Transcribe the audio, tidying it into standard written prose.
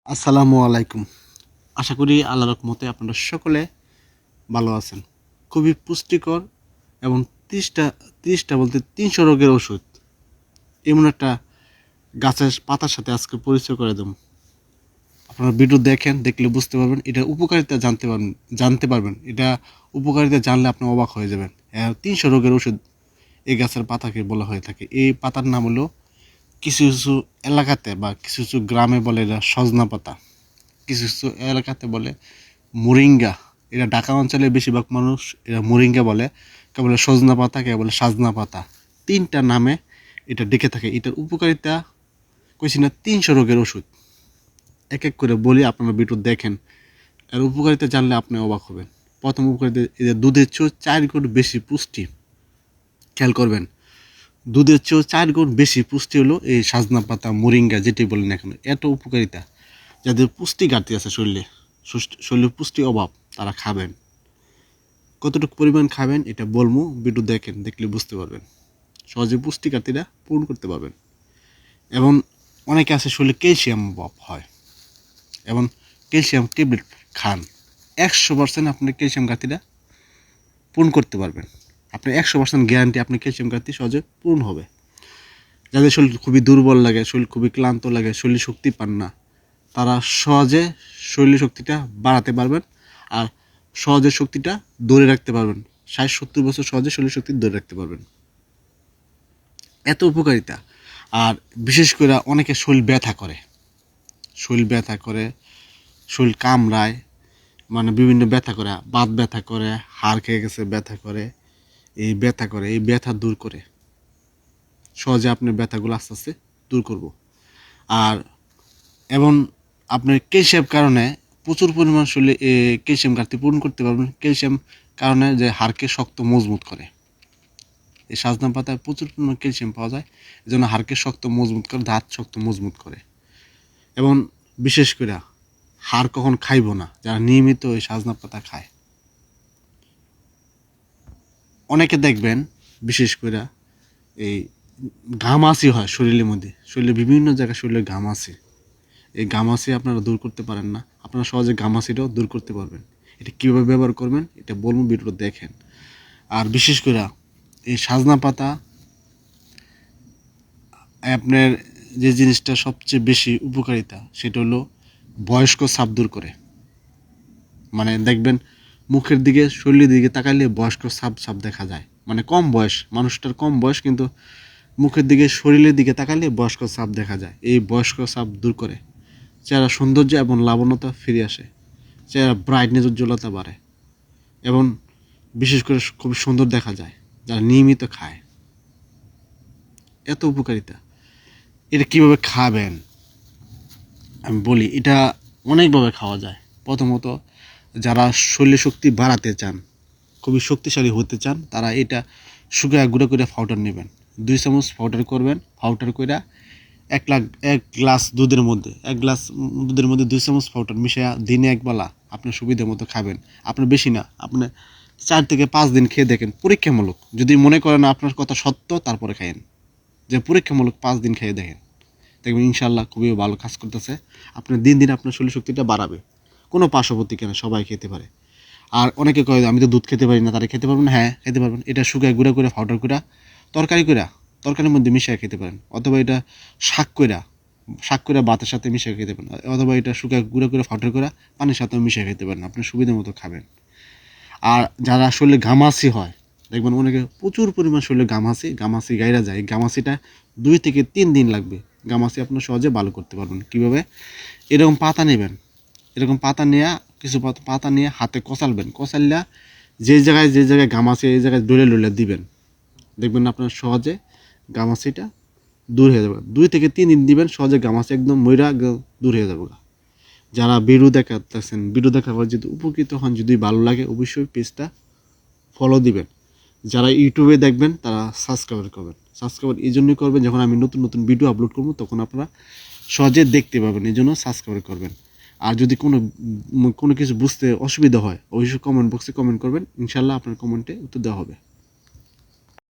আসসালামু আলাইকুম। আশা করি আল্লাহর রহমতে আপনারা সকলে ভালো আছেন। খুবই পুষ্টিকর এবং ৩০টা বলতে ৩০০ রোগের ওষুধ এমন একটা গাছের পাতার সাথে আজকে পরিচয় করে দেব। আপনারা ভিডিও দেখেন, দেখলে বুঝতে পারবেন, এটার উপকারিতা জানতে পারবেন। এটা উপকারিতা জানলে আপনি অবাক হয়ে যাবেন। ৩০০ রোগের ওষুধ এই গাছের পাতাকে বলা হয়ে থাকে। এই পাতার নাম হলো কিছু কিছু এলাকাতে বা কিছু কিছু গ্রামে বলে এটা সজনা পাতা, কিছু কিছু এলাকাতে বলে মোরিঙ্গা। এটা ঢাকা অঞ্চলে বেশিরভাগ মানুষ এটা মোরিঙ্গা বলে, কে বলে সজনা পাতা, কে বলে সাজনা পাতা। তিনটা নামে এটা ডেকে থাকে। এটার উপকারিতা কইছি না, ৩০০ রোগের ওষুধ। এক এক করে বলি, আপনারা ভিডিও দেখেন। এর উপকারিতা জানলে আপনি অবাক হবেন। প্রথম উপকারিতা, এদের দুধের চেয়েও 4 গুণ বেশি পুষ্টি। খেয়াল করবেন, দুধের চেয়েও 4 গুণ বেশি পুষ্টি হলো এই সাজনা পাতা, মোরিঙ্গা যেটি বলেন এখন। এত উপকারিতা। যাদের পুষ্টি ঘাটতি আছে শরীরে পুষ্টি অভাব, তারা খাবেন। কতটুকু পরিমাণ খাবেন এটা বলবো, ভিডিও দেখেন, দেখলে বুঝতে পারবেন। সহজে পুষ্টি ঘাটতিটা পূরণ করতে পারবেন। এবং অনেকে আছে শরীরে ক্যালসিয়াম অভাব হয়, এবং ক্যালসিয়াম ট্যাবলেট খান। 100% আপনি ক্যালসিয়াম ঘাটতিটা পূরণ করতে পারবেন। আপনি 100% গ্যারান্টি আপনি ক্যালসিয়াম ঘাটতি সহজে পূরণ হবে। যাদের শরীর খুবই দুর্বল লাগে, শরীর খুবই ক্লান্ত লাগে, শরীর শক্তি পান না, তারা সহজে শরীর শক্তিটা বাড়াতে পারবেন। আর সহজে শক্তিটা ধরে রাখতে পারবেন। 60-70 বছর সহজে শরীর শক্তি ধরে রাখতে পারবেন। এত উপকারিতা। আর বিশেষ করে অনেকে শরীর ব্যথা করে, শরীর কামড়ায়, মানে বিভিন্ন ব্যথা করে, বাত ব্যথা করে, হাড় খেয়ে গেছে ব্যথা করে, এই ব্যথা দূর করে। সহজে আপনি ব্যথাগুলো আস্তে আস্তে দূর করব। আর এবং আপনার ক্যালসিয়াম কারণে প্রচুর পরিমাণ শরীরে ক্যালসিয়াম ঘাটতি পূরণ করতে পারবেন। ক্যালসিয়াম কারণে যে হাড়কে শক্ত মজবুত করে। এই সাজনা পাতায় প্রচুর পরিমাণ ক্যালসিয়াম পাওয়া যায়, এই জন্য হাড়কে শক্ত মজবুত করে, দাঁত শক্ত মজবুত করে। এবং বিশেষ করে হাড় কখন খাইব না, যারা নিয়মিত এই সাজনা পাতা খায়। অনেকে দেখবেন বিশেষ করে এই ঘামাচি হয় শরীরের মধ্যে, শরীরে বিভিন্ন জায়গায় শরীরে ঘামাচি। এই ঘামাচি আপনারা দূর করতে পারেন না, আপনারা সহজে ঘামাচিটাও দূর করতে পারবেন। এটা কীভাবে ব্যবহার করবেন এটা বলবো, ভিডিও দেখেন। আর বিশেষ করে এই সাজনা পাতা আপনার যে জিনিসটা সবচেয়ে বেশি উপকারিতা, সেটা হলো বয়স্ক ছাপ দূর করে। মানে দেখবেন মুখের দিকে, শরীরের দিকে তাকাইলে বয়স্ক ছাপ দেখা যায়। মানে কম বয়স, মানুষটার কম বয়স, কিন্তু মুখের দিকে, শরীরের দিকে তাকাইলে বয়স্ক ছাপ দেখা যায়। এই বয়স্ক ছাপ দূর করে, চেহারা সৌন্দর্য এবং লাবণ্যতা ফিরে আসে, চেহারা ব্রাইটনেস, উজ্জ্বলতা বাড়ে, এবং বিশেষ করে খুব সুন্দর দেখা যায় যারা নিয়মিত খায়। এত উপকারিতা। এটা কীভাবে খাবেন আমি বলি। এটা অনেকভাবে খাওয়া যায়। প্রথমত, যারা শরীর শক্তি বাড়াতে চান, খুবই শক্তিশালী হতে চান, তারা এটা শুকিয়ে গুঁড়ো করে পাউডার নেবেন। 2 চামচ পাউডার করবেন। পাউডার করে 1 গ্লাস দুধের মধ্যে 2 চামচ পাউডার মিশিয়ে দিনে একবেলা আপনার সুবিধা মতো খাবেন। আপনার বেশি না, আপনি 4 থেকে 5 দিন খেয়ে দেখেন, পরীক্ষামূলক। যদি মনে করেন আপনার কথা সত্য, তারপরে খাইন। যে পরীক্ষামূলক 5 দিন খেয়ে দেখেন, দেখবেন ইনশাল্লাহ খুবই ভালো কাজ করতেছে। আপনার দিন দিন আপনার শরীর শক্তিটা বাড়াবে। কোনো পার্শ্ববর্তী কেন, সবাই খেতে পারে। আর অনেকে কয় আমি তো দুধ খেতে পারি না, তারা খেতে পারবেন। হ্যাঁ, খেতে পারবেন। এটা শুকায় গুঁড়া করে, পাউডার করে, তরকারির মধ্যে মিশিয়ে খেতে পারেন। অথবা এটা শাক করে ভাতের সাথে মিশিয়ে খেতে পারেন। অথবা এটা শুকায় গুঁড়া করে, পাউডার করে পানির সাথে মিশিয়ে খেতে পারেন। আপনার সুবিধা মতো খাবেন। আর যারা শরীরে ঘামাচি হয়, দেখবেন অনেকে প্রচুর পরিমাণ শরীরে ঘামাচি গাইরা যায়। ঘামাচিটা 2 থেকে 3 দিন লাগবে। ঘামাচি আপনার সহজে ভালো করতে পারবেন। কীভাবে? এরকম পাতা নেবেন, কিছু পাতা নিয়ে হাতে কষাল্লা যে জায়গায় ঘামাচি, এই জায়গায় ডলে দিবেন। দেখবেন আপনার সহজে ঘামাচিটা দূর হয়ে যাবে। 2 থেকে 3 দিন দিবেন, সহজে ঘামাচি একদম মইরা দূর হয়ে যাবে। যারা ভিডিও দেখাতেছেন, ভিডিও দেখার পর যদি উপকৃত হন, যদি ভালো লাগে, অবশ্যই পেজটা ফলো দিবেন। যারা ইউটিউবে দেখবেন তারা সাবস্ক্রাইব এই জন্যই করবেন, যখন আমি নতুন নতুন ভিডিও আপলোড করবো তখন আপনারা সহজে দেখতে পাবেন, এই জন্য সাবস্ক্রাইব করবেন। আর যদি কোনো কিছু বুঝতে অসুবিধা হয়, অবশ্যই কমেন্ট বক্সে কমেন্ট করবেন, ইনশাল্লাহ আপনার কমেন্টে উত্তর দেওয়া হবে।